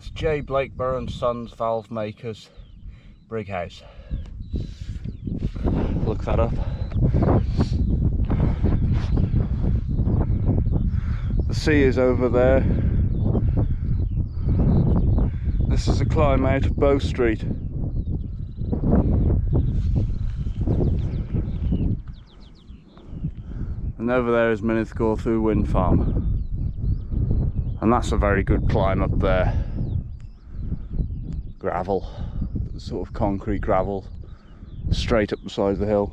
That's J. Blakeborough and Sons Valve Makers Brig House. Look that up. The sea is over there. This is a climb out of Bow Street. And over there is Minithgorthoo Wind Farm. And that's a very good climb up there. Gravel, sort of concrete gravel, straight up the side of the hill.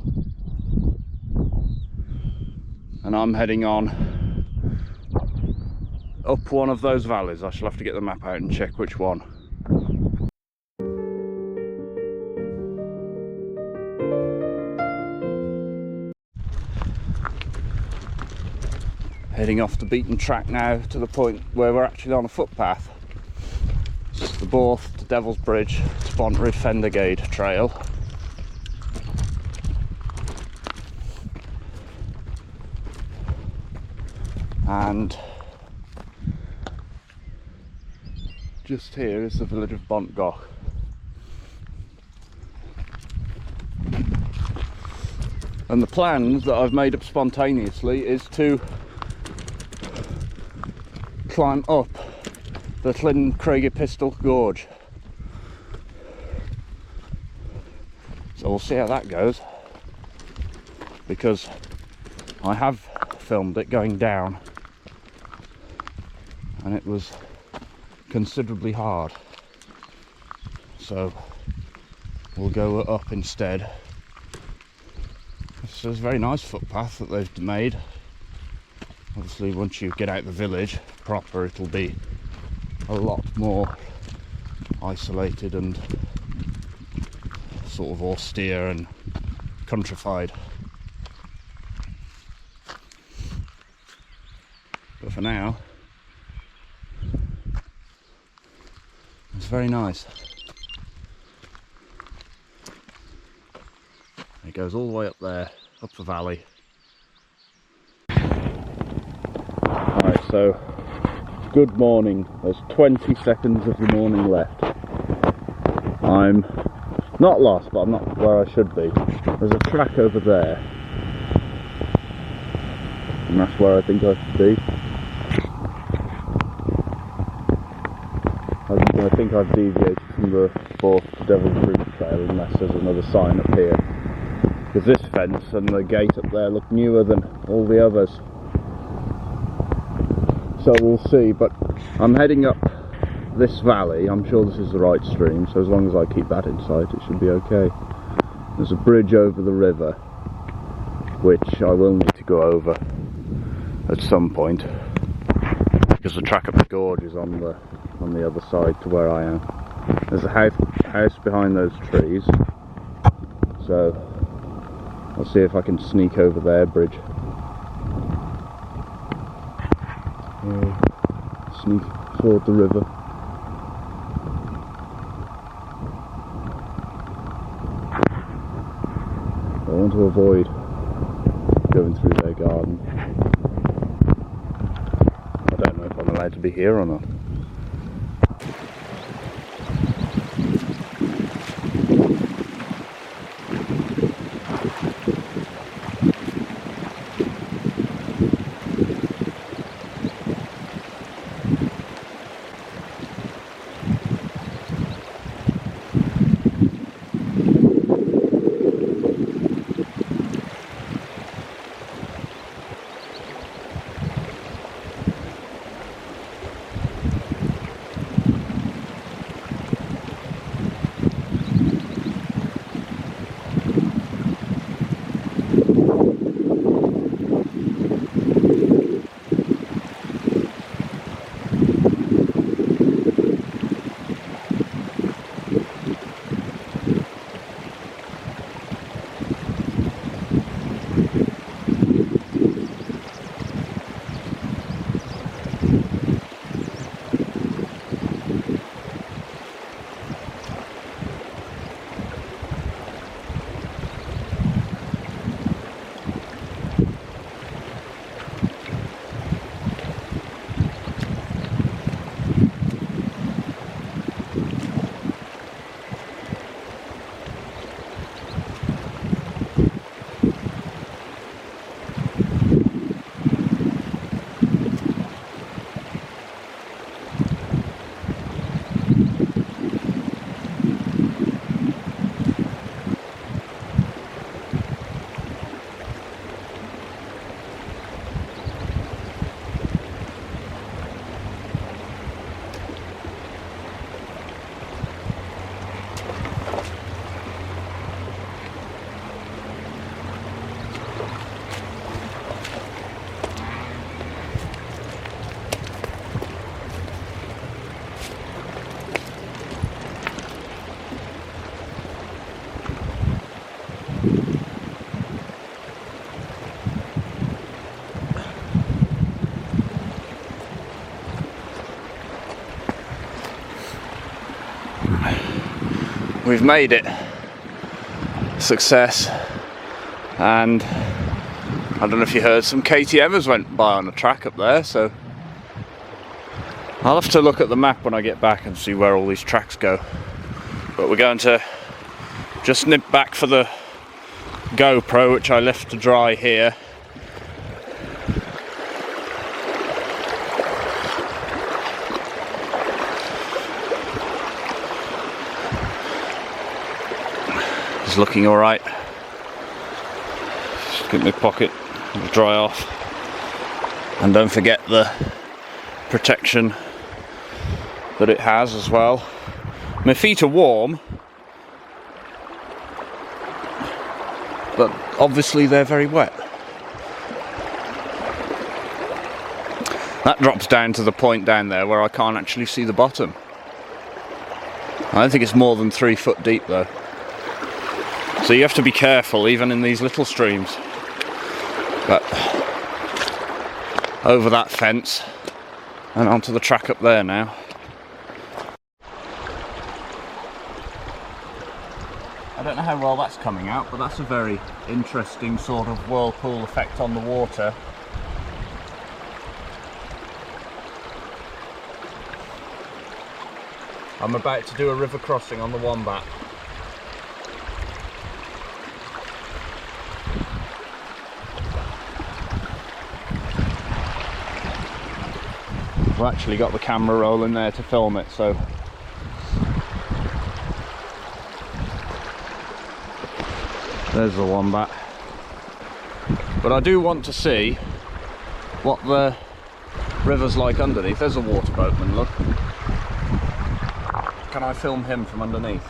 And I'm heading on up one of those valleys. I shall have to get the map out and check which one. Heading off the beaten track now to the point where we're actually on a footpath. It's the Borth to Devil's Bridge to Bontry Fendergade trail. And just here is the village of Bontgoch. And the plan that I've made up spontaneously is to climb up the Craigypistyll Gorge. So we'll see how that goes, because I have filmed it going down and it was considerably hard. So we'll go up instead. This is a very nice footpath that they've made. Obviously once you get out the village proper, it'll be a lot more isolated and sort of austere and countrified. But for now, it's very nice. It goes all the way up there, up the valley. Alright, so good morning. There's 20 seconds of the morning left. I'm not lost, but I'm not where I should be. There's a track over there, and that's where I think I should be. I think I've deviated from the Borth to Devil's Bridge trail, unless there's another sign up here. Because this fence and the gate up there look newer than all the others. So we'll see, but I'm heading up this valley. I'm sure this is the right stream, so as long as I keep that in sight it should be okay. There's a bridge over the river, which I will need to go over at some point, because the track up the gorge is on the other side to where I am. There's a house behind those trees, so I'll see if I can sneak over their bridge. Sneak toward the river. I want to avoid going through their garden. I don't know if I'm allowed to be here or not. we've made it. Success. And I don't know if you heard, some KTMers went by on the track up there, so I'll have to look at the map when I get back and see where all these tracks go. But we're going to just nip back for the GoPro, which I left to dry here. It's looking alright. Just get my pocket to dry off. And don't forget the protection that it has as well. My feet are warm, but obviously they're very wet. That drops down to the point down there where I can't actually see the bottom. I don't think it's more than 3 foot deep though. So you have to be careful even in these little streams. But over that fence and onto the track up there now. I don't know how well that's coming out, but that's a very interesting sort of whirlpool effect on the water. I'm about to do a river crossing on the Wombat. I've actually got the camera rolling there to film it, so there's the Wombat. But I do want to see what the river's like underneath. There's a water boatman, look. Can I film him from underneath?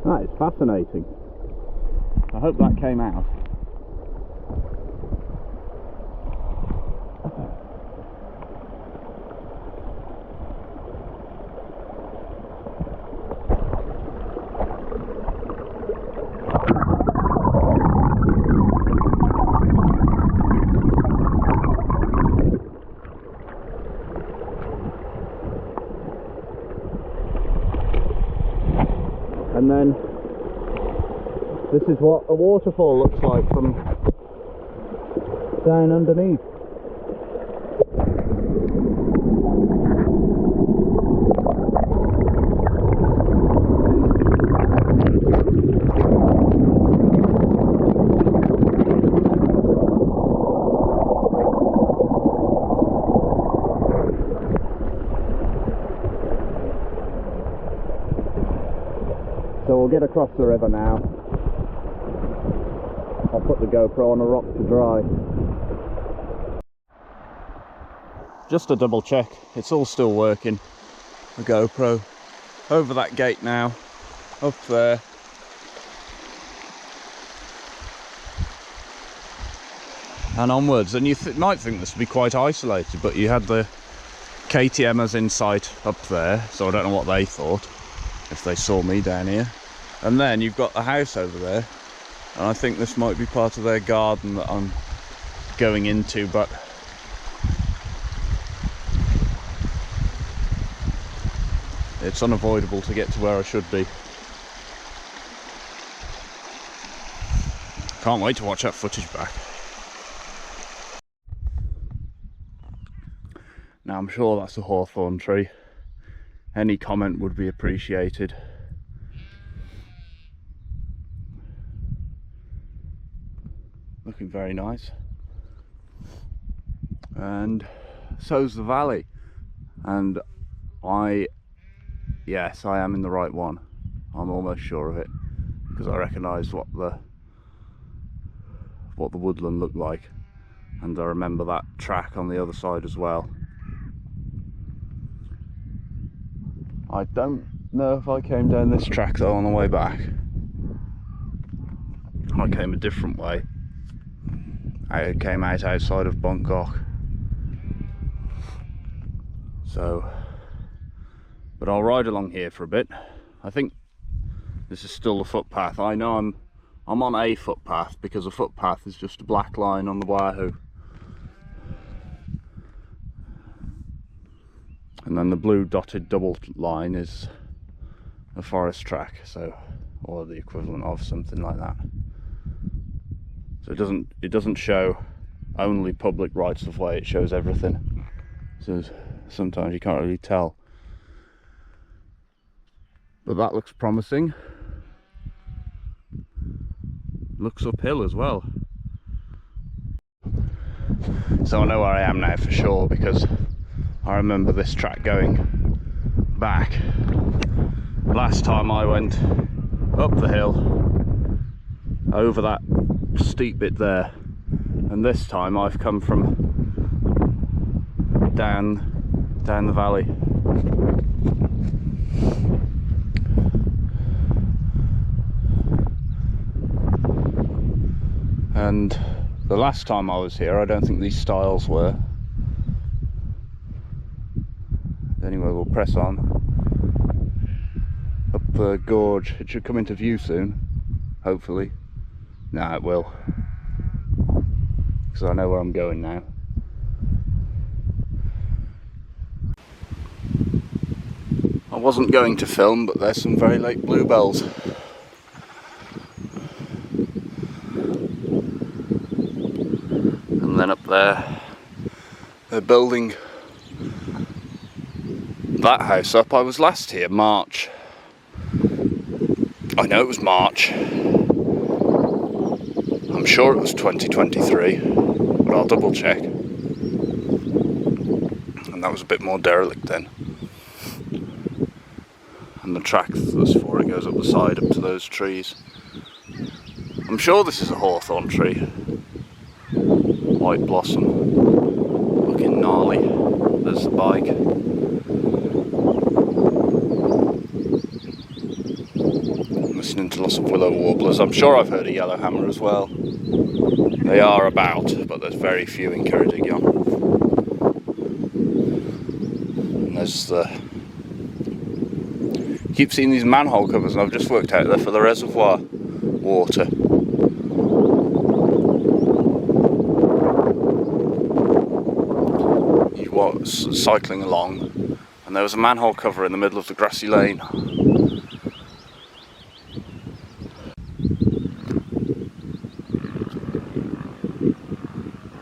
That is fascinating. I hope that came out. And then this is what a waterfall looks like from down underneath. So we'll get across the river now. I'll put the GoPro on a rock to dry. Just to double check, it's all still working. The GoPro. Over that gate now, up there. And onwards. And you might think this would be quite isolated, but you had the KTMers in sight up there, so I don't know what they thought if they saw me down here. And then you've got the house over there, and I think this might be part of their garden that I'm going into, but it's unavoidable to get to where I should be. Can't wait to watch that footage back. Now I'm sure that's a hawthorn tree. Any comment would be appreciated. Looking very nice. And so's the valley, and yes, I am in the right one. I'm almost sure of it, because I recognised what the woodland looked like, and I remember that track on the other side as well. I don't know if I came down this track though on the way back. I came a different way. I came out outside of Bangkok. So, but I'll ride along here for a bit. I think this is still the footpath. I know I'm on a footpath, because a footpath is just a black line on the Wahoo. And then the blue dotted double line is a forest track, so, or the equivalent of something like that. So it doesn't show only public rights of way, it shows everything. So sometimes you can't really tell. But that looks promising. Looks uphill as well. So I know where I am now for sure, because I remember this track going back. Last time I went up the hill, over that steep bit there, and this time I've come from down the valley. And the last time I was here, I don't think these stiles were. Anyway, we'll press on up the gorge. It should come into view soon, hopefully. Nah, it will, because I know where I'm going now. I wasn't going to film, but there's some very late bluebells. And then up there, they're building that house up. I was last here March. I know it was March. I'm sure it was 2023, but I'll double check. And that was a bit more derelict then. And the track that's for it goes up the side up to those trees. I'm sure this is a hawthorn tree. White blossom. Looking gnarly. There's the bike. Listening to lots of willow warblers. I'm sure I've heard a yellowhammer as well. They are about, but there's very few in Ceredigion. And there's the... keep seeing these manhole covers, and I've just worked out they're for the reservoir water. You was cycling along, and there was a manhole cover in the middle of the grassy lane.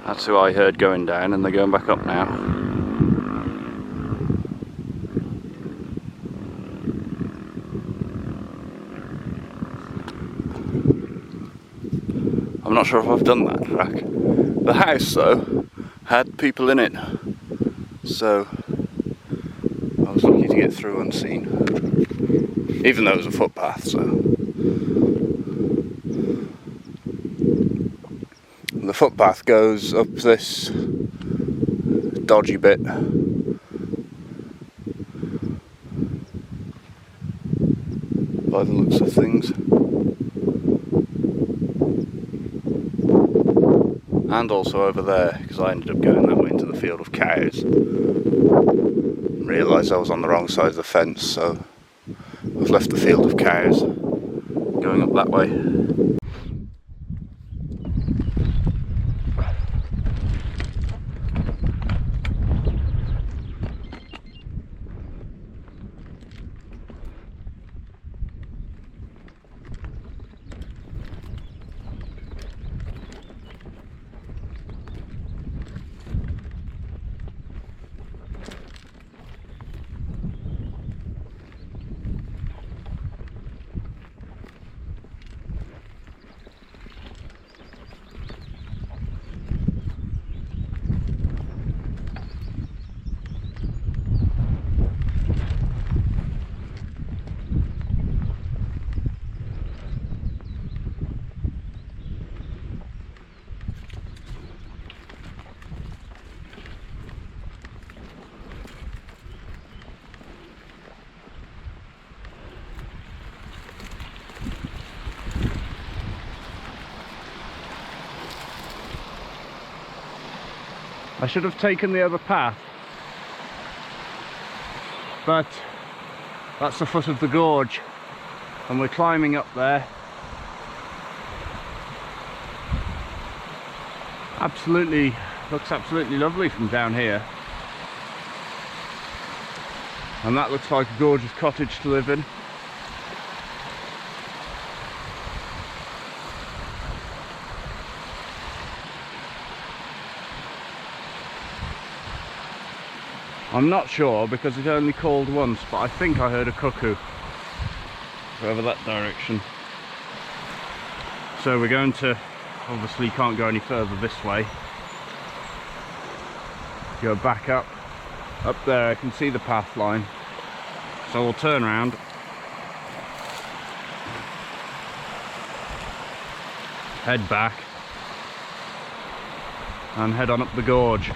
That's who I heard going down, and they're going back up now. I'm not sure if I've done that track. The house, though, had people in it, so I was lucky to get through unseen, even though it was a footpath. So the footpath goes up this dodgy bit. By the looks of things. And also over there, because I ended up going that way into the field of cows. Realised I was on the wrong side of the fence, so I've left the field of cows, going up that way. I should have taken the other path, but that's the foot of the gorge and we're climbing up there. Absolutely, looks absolutely lovely from down here, and that looks like a gorgeous cottage to live in. I'm not sure because it only called once, but I think I heard a cuckoo over that direction. So we're going to, obviously can't go any further this way. Go back up there. I can see the path line, so we'll turn around, head back and head on up the gorge.